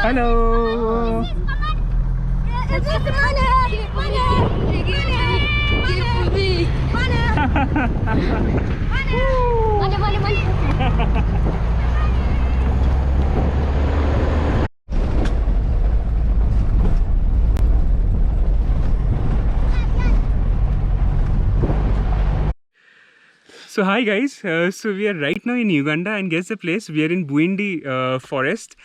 Hello. So hi guys, so we are right now in Uganda, and guess the place? We are in Buindi forest,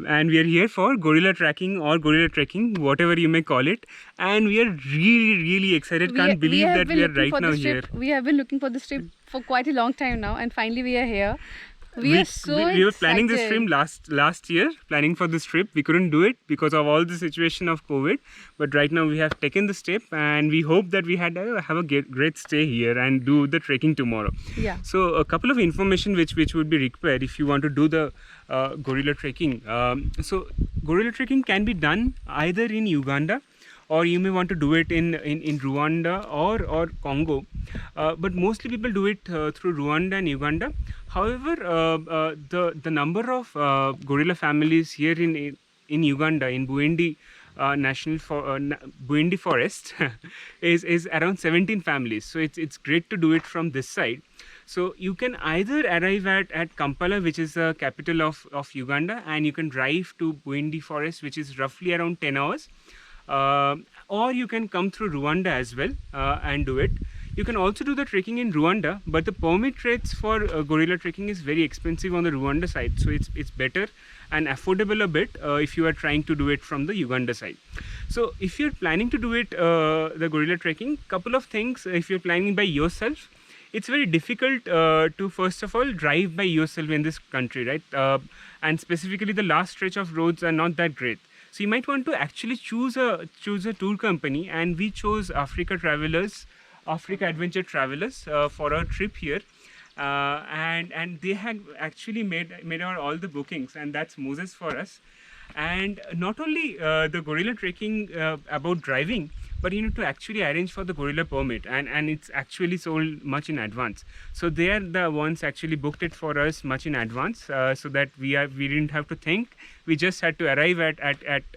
and we are here for gorilla tracking or gorilla trekking, whatever you may call it. And we are really excited. Can't believe that we are right now here. We have been looking for this trip for quite a long time now, and finally we are here. We are so we were planning this excited. trip last year, planning for this trip. We couldn't do it because of all the situation of COVID. But right now we have taken the step, and we hope that we have a great stay here and do the trekking tomorrow. Yeah. So a couple of information which would be required if you want to do the gorilla trekking. So gorilla trekking can be done either in Uganda, or you may want to do it in Rwanda or Congo, but mostly people do it through Rwanda and Uganda. However, the number of gorilla families here in Uganda, in Buindi Buindi Forest, is around 17 families. So it's great to do it from this side. So you can either arrive at Kampala, which is the capital of Uganda, and you can drive to Buindi Forest, which is roughly around 10 hours. Or you can come through Rwanda as well and do it. You can also do the trekking in Rwanda, but the permit rates for gorilla trekking is very expensive on the Rwanda side, so it's better and affordable a bit if you are trying to do it from the Uganda side. So if you're planning to do it, the gorilla trekking, couple of things. If you're planning by yourself, it's very difficult to first of all drive by yourself in this country, right? And specifically the last stretch of roads are not that great. So you might want to actually choose a tour company, and we chose Africa Adventure Travelers for our trip here, and they had actually made our all the bookings, and that's Moses for us. And not only the gorilla trekking about driving, but you need to actually arrange for the gorilla permit, and it's actually sold much in advance. So they are the ones actually booked it for us much in advance, so that we didn't have to think. We just had to arrive at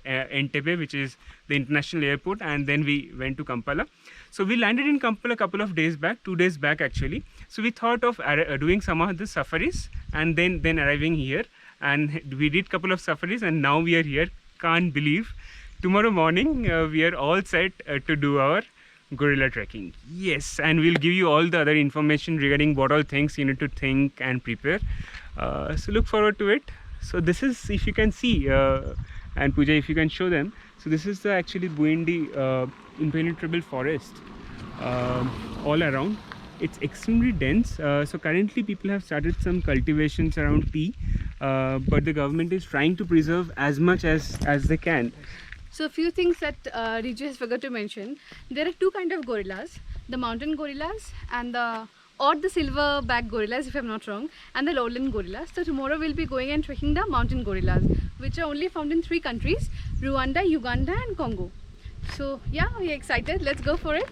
Entebbe, which is the international airport, and then we went to Kampala. So we landed in Kampala a couple of days back, 2 days back actually. So we thought of doing some of the safaris and then arriving here, and we did couple of safaris, and now we are here. Can't believe. Tomorrow morning we are all set to do our gorilla trekking. Yes, and we'll give you all the other information regarding what all things you need to think and prepare. So look forward to it. So this is, if you can see, and Pooja, if you can show them. So this is the actually Buindi impenetrable forest all around. It's extremely dense. So currently people have started some cultivations around tea, but the government is trying to preserve as much as they can. So a few things that Riju has forgot to mention. There are two kinds of gorillas: the mountain gorillas and the silverback gorillas, if I'm not wrong, and the lowland gorillas. So tomorrow we'll be going and trekking the mountain gorillas, which are only found in 3 countries: Rwanda, Uganda, and Congo. So yeah, we're excited. Let's go for it.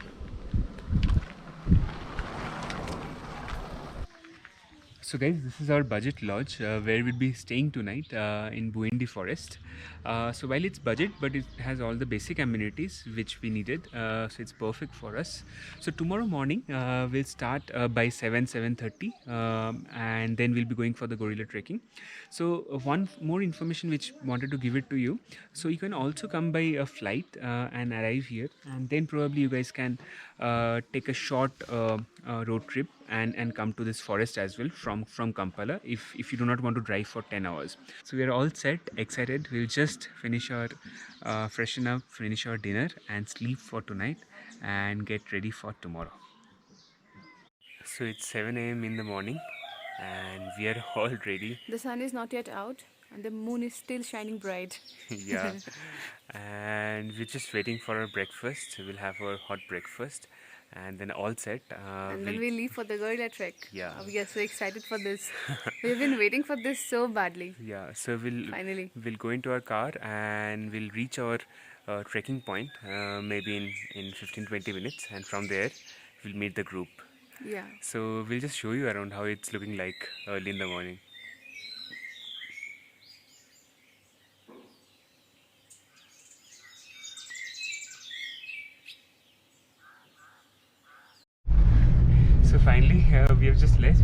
So guys, this is our budget lodge where we'll be staying tonight in Buindi Forest. So while it's budget, but it has all the basic amenities which we needed, so it's perfect for us. So tomorrow morning we'll start by 7:30, and then we'll be going for the gorilla trekking. So one more information which wanted to give it to you. So you can also come by a flight and arrive here, and then probably you guys can take a short road trip and come to this forest as well from Kampala if you do not want to drive for 10 hours. So we are all set, excited. We'll just finish our freshen up, finish our dinner, and sleep for tonight and get ready for tomorrow. So it's 7 a.m. in the morning and we are all ready. The sun is not yet out and the moon is still shining bright. Yeah, and we're just waiting for our breakfast. We'll have our hot breakfast and then all set. And then we leave for the gorilla trek. Yeah. We are so excited for this. We've been waiting for this so badly. Yeah, so Finally we'll go into our car and we'll reach our trekking point maybe in 15-20 minutes, and from there we'll meet the group. Yeah. So we'll just show you around how it's looking like early in the morning. finally we have just left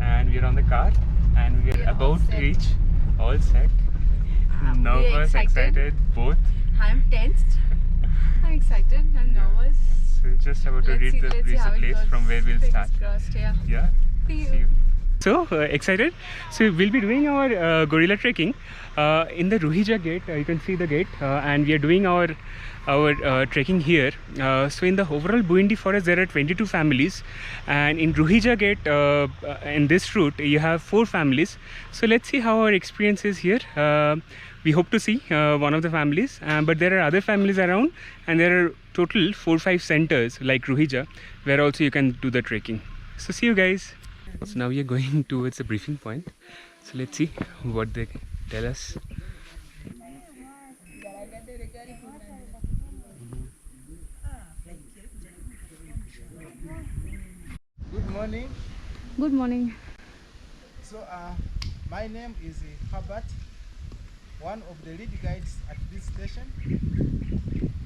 and we are on the car and we are We are all about to set. reach. All set. Nervous, excited, both. I'm tensed. I'm excited. I'm nervous. So we're just about to Let's reach see, the let's see how it place goes. from where we'll Fingers start. crossed, yeah. Yeah. See See you. you. So excited. So we'll be doing our gorilla trekking in the Ruhija gate. You can see the gate, and we are doing our trekking here. So in the overall Buindi forest there are 22 families, and in Ruhija gate in this route you have 4 families. So let's see how our experience is here. We hope to see one of the families, but there are other families around, and there are total 4-5 centers like Ruhija where also you can do the trekking. So see you guys. So now we are going towards the briefing point. So let's see what they tell us. Good morning. Good morning. So, my name is Herbert, one of the lead guides at this station.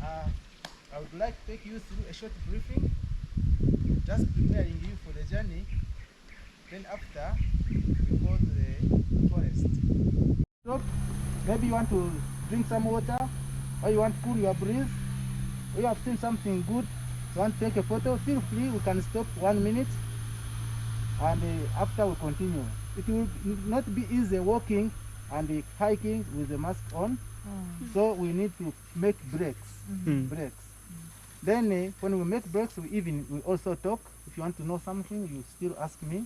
I would like to take you through a short briefing, just preparing you for the journey. Then after, we go to the forest. So, maybe you want to drink some water, or you want to cool your breath, or you have seen something good, you want to take a photo, feel free, we can stop 1 minute. And after we continue, it will not be easy walking and hiking with the mask on, so we need to make breaks. Then when we make breaks, we also talk. If you want to know something, you still ask me.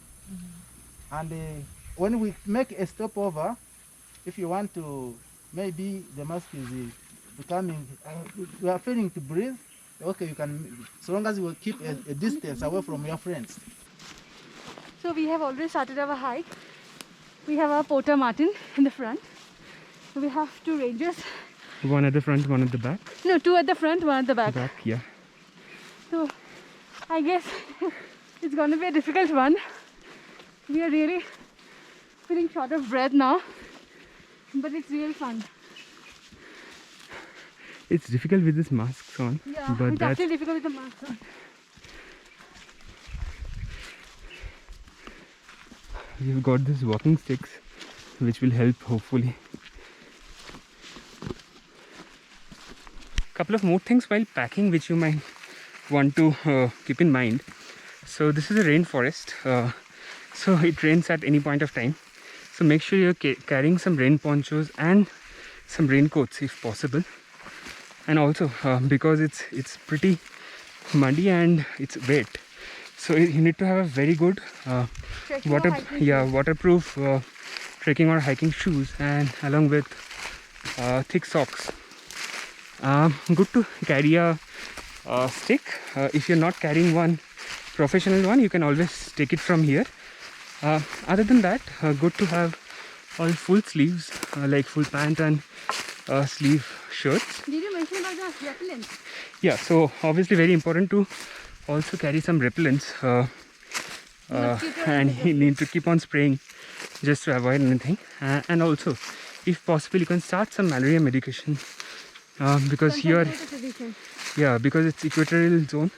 And when we make a stopover, if you want to, maybe the mask is becoming, you are failing to breathe, okay, you can, so long as you will keep a distance away from your friends. So we have already started our hike. We have our Porter Martin in the front. We have 2 rangers. One at the front, one at the back. No, 2 at the front, 1 at the back. Back, yeah. So I guess it's going to be a difficult one. We are really feeling short of breath now, but it's really fun. It's difficult with this mask on, Yeah, but it's that's actually difficult with the mask on. we've got these walking sticks, which will help hopefully. Couple of more things while packing, which you might want to keep in mind. So this is a rainforest, so it rains at any point of time. So make sure you're carrying some rain ponchos and some raincoats if possible. And also because it's pretty muddy and it's wet, so you need to have a very good Trekking or hiking shoes. waterproof trekking or hiking shoes, and along with thick socks. Good to carry a stick. If you're not carrying one professional one, you can always take it from here. Other than that, good to have all full sleeves, like full pant and sleeve shirts. Did you mention about the repellent? Yeah, so obviously very important to also carry some repellents, Mosquito and you need to keep on spraying just to avoid anything. And also, if possible, you can start some malaria medication, because here, yeah, because it's equatorial zone,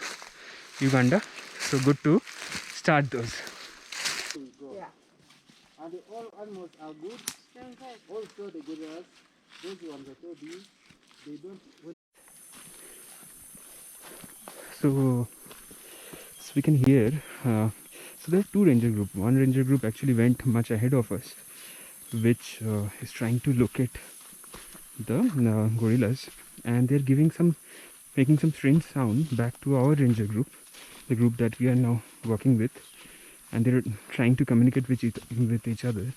Uganda, so good to start those. Yeah. And all animals are good. Also the gorillas, those ones I told you, they don't. So we can hear. So there are 2 ranger group. One ranger group actually went much ahead of us, which is trying to locate the gorillas, and they're making some strange sound back to our ranger group, the group that we are now working with, and they're trying to communicate with each other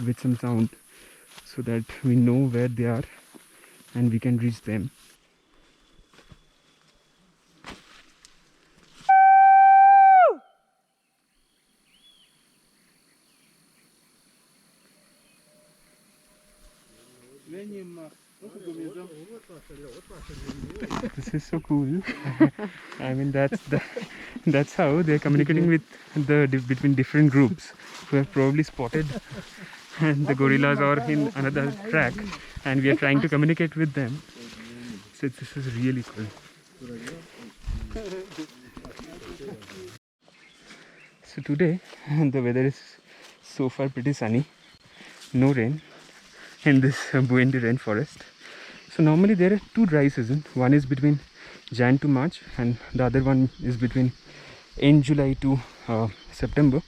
with some sound, so that we know where they are and we can reach them. This is so cool. I mean, that's how they're communicating with between different groups who have probably spotted and the gorillas are in another track, and we are trying to communicate with them. So this is really cool. today the weather is so far pretty sunny, no rain in this Buendi rainforest. So normally there are two dry seasons. One is between Jan to March and the other one is between end July to September.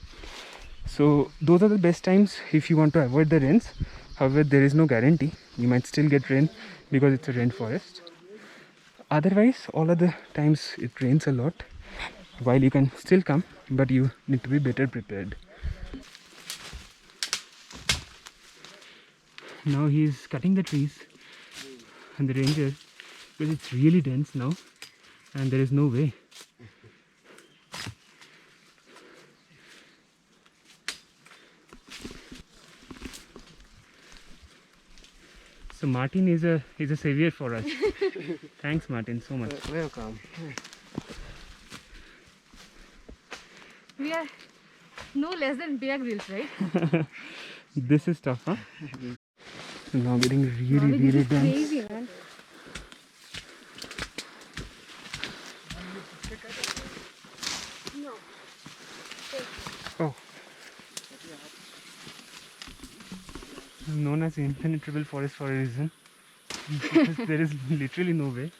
So those are the best times if you want to avoid the rains. However, there is no guarantee. You might still get rain because it's a rainforest. Otherwise, all other times it rains a lot. While you can still come, but you need to be better prepared. Now he is cutting the trees and the ranger, because it's really dense now and there is no way. So Martin is a savior for us. Thanks Martin so much. Welcome. We are no less than Bear Grylls, right? This is tough, huh? Now getting really dense. Crazy, man. Oh. I'm known as impenetrable forest for a reason. Because there is literally no way.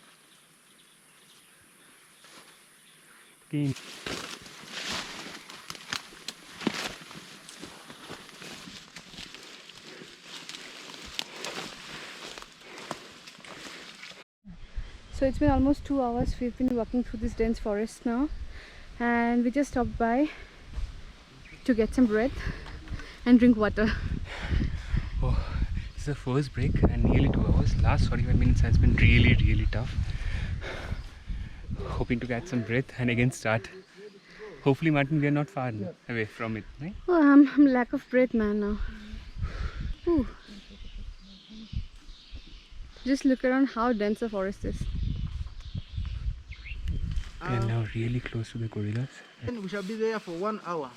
Okay. So it's been almost 2 hours we've been walking through this dense forest now, and we just stopped by to get some bread and drink water. Oh, this is the first break and nearly 2 hours. Last 45 minutes has been really tough. Hoping to catch some breath and again start. Hopefully Martin, we are not far away from it, right? Oh, I'm lack of breath, man, now. Ooh. Just look around how dense the forest is. We are now really close to the gorillas. And we shall be there for 1 hour.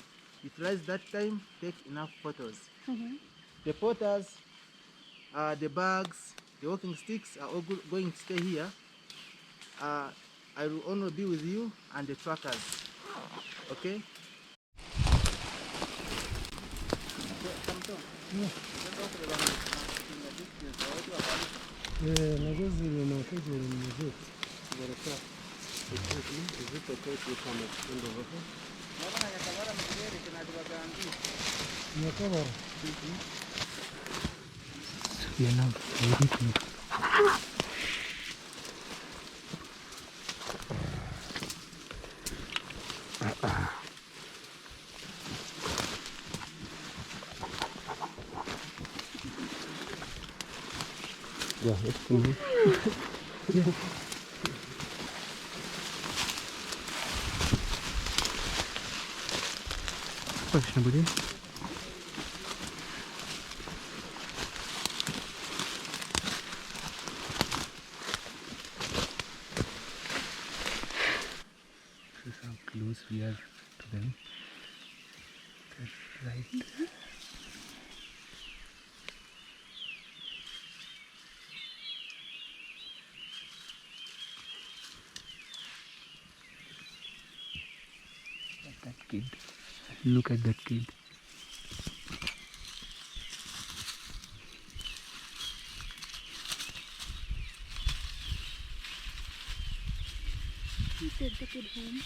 Utilize that time, take enough photos. The potters, the bags, the walking sticks are all going to stay here. I will only be with you and the trackers. Okay? We are now very close. Yeah, it's cool. Question, buddy. This is how close we are to them. They're right there. That kid. Look at that kid. Take the kid home.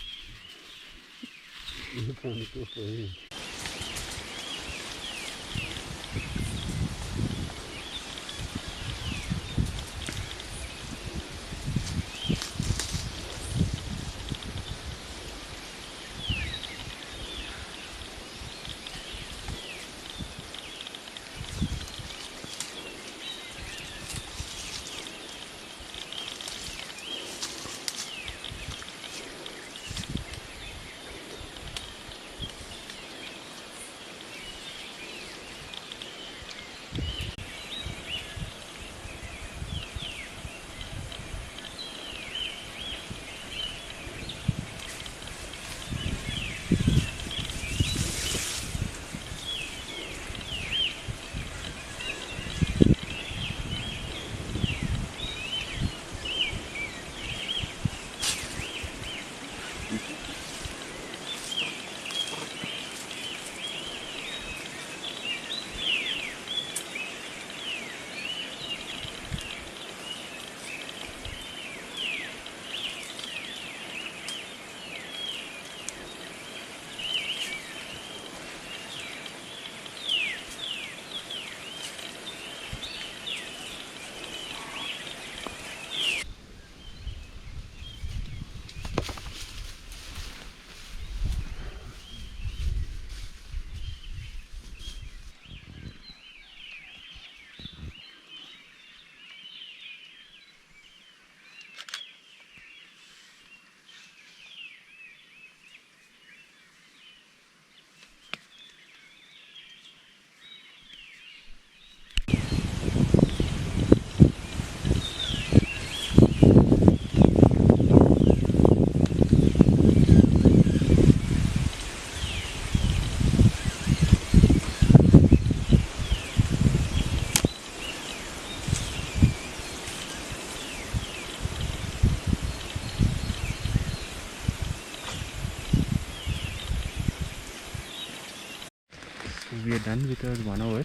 with us 1 hour,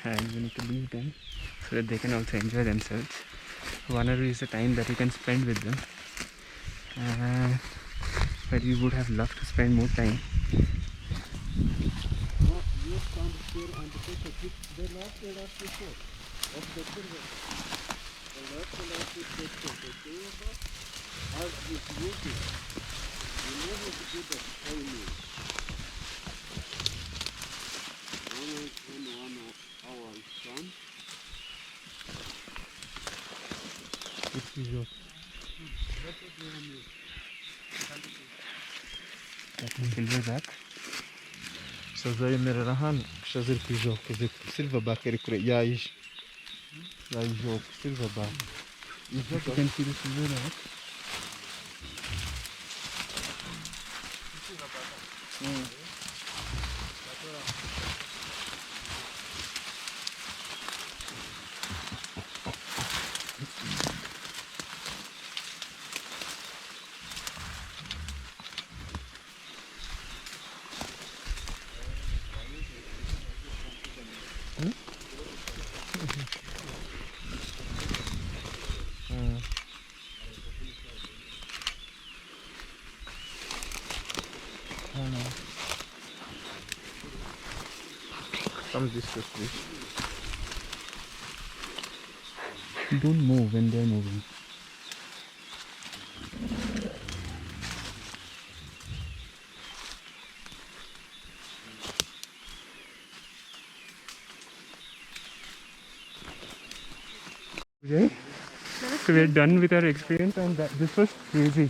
and we need to leave them so that they can also enjoy themselves. 1 hour is the time that you can spend with them, but we would have loved to spend more time. Silverback. Shazai Merahan, Shazir Pijok, Silverback, Yaish, Yaijok, Silverback. You can see the silverback. Come this way, please. Don't move when they're moving. Okay. So we're done with our experience, and this was crazy.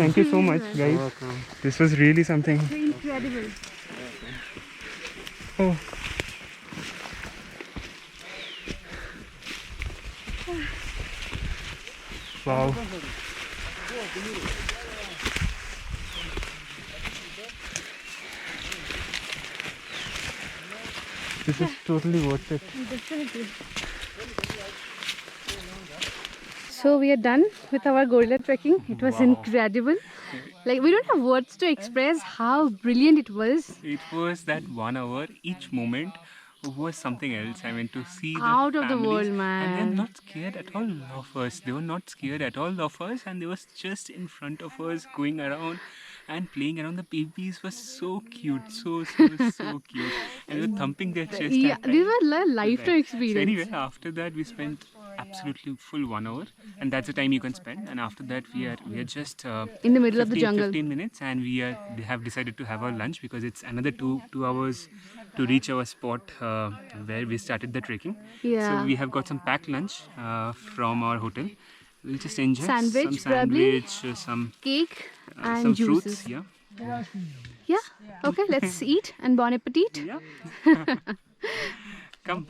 Thank you so much, guys. Welcome. This was really something. Incredible. Oh. Wow. This is totally worth it. Definitely. So we are done with our gorilla trekking. It was incredible. Like, we don't have words to express how brilliant it was. It was that 1 hour, each moment was something else. I mean, to see the Out of the families, world, and man. they're not scared at all of us. They were not scared at all of us, and they was just in front of us, going around and playing around. The babies were so cute, so cute, and they were thumping their chest. Yeah, and these were lifetime So experience. anyway, after that we spent absolutely full 1 hour, and that's the time you can spend. And after that we are just In the middle of the jungle. 15 minutes, and we have decided to have our lunch because it's another two hours to reach our spot where we started the trekking. Yeah. So we have got some packed lunch from our hotel. We'll just enjoy Sandwich, some probably. sandwich, some Cake and some juices. fruits. Yeah. Yeah. Okay, let's eat and bon appetit. Yeah. Come.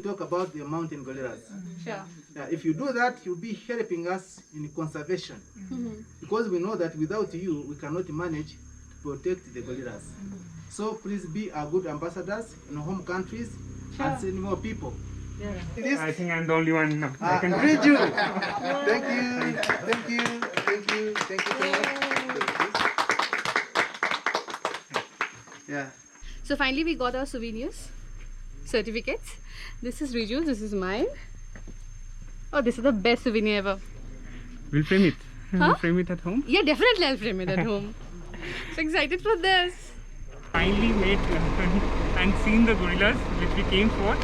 Talk about the mountain gorillas. Sure. Yeah, if you do that, you'll be helping us in conservation. Because we know that without you, we cannot manage to protect the gorillas. So please be our good ambassadors in our home countries and send more people. This, I think I'm the only one. No, I can greet you. Thank you. Thank you. Thank you. Thank you so much. Yeah. So finally we got our souvenirs, certificates. This is Riju, this is mine. Oh, this is the best souvenir ever. We'll frame it. Huh? We'll frame it at home. Yeah, definitely I'll frame it at home. So excited for this. Finally made and seen the gorillas which we came for,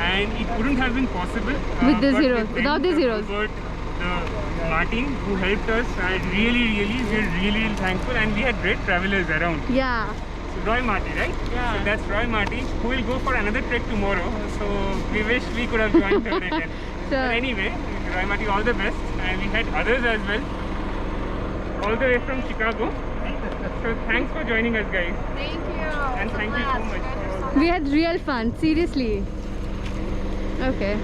and it wouldn't have been possible With the but zeros, them, without the zeros. But the Martin who helped us, and we're really thankful, and we had great travelers around. Yeah. So Roy Marty, right? Yeah. So that's Roy Marty, who will go for another trek tomorrow. So we wish we could have joined them again. Sure. But anyway, Roy Marty, all the best, and we had others as well, all the way from Chicago. So thanks for joining us, guys. Thank you. And thank you so much. We had real fun, seriously. Okay.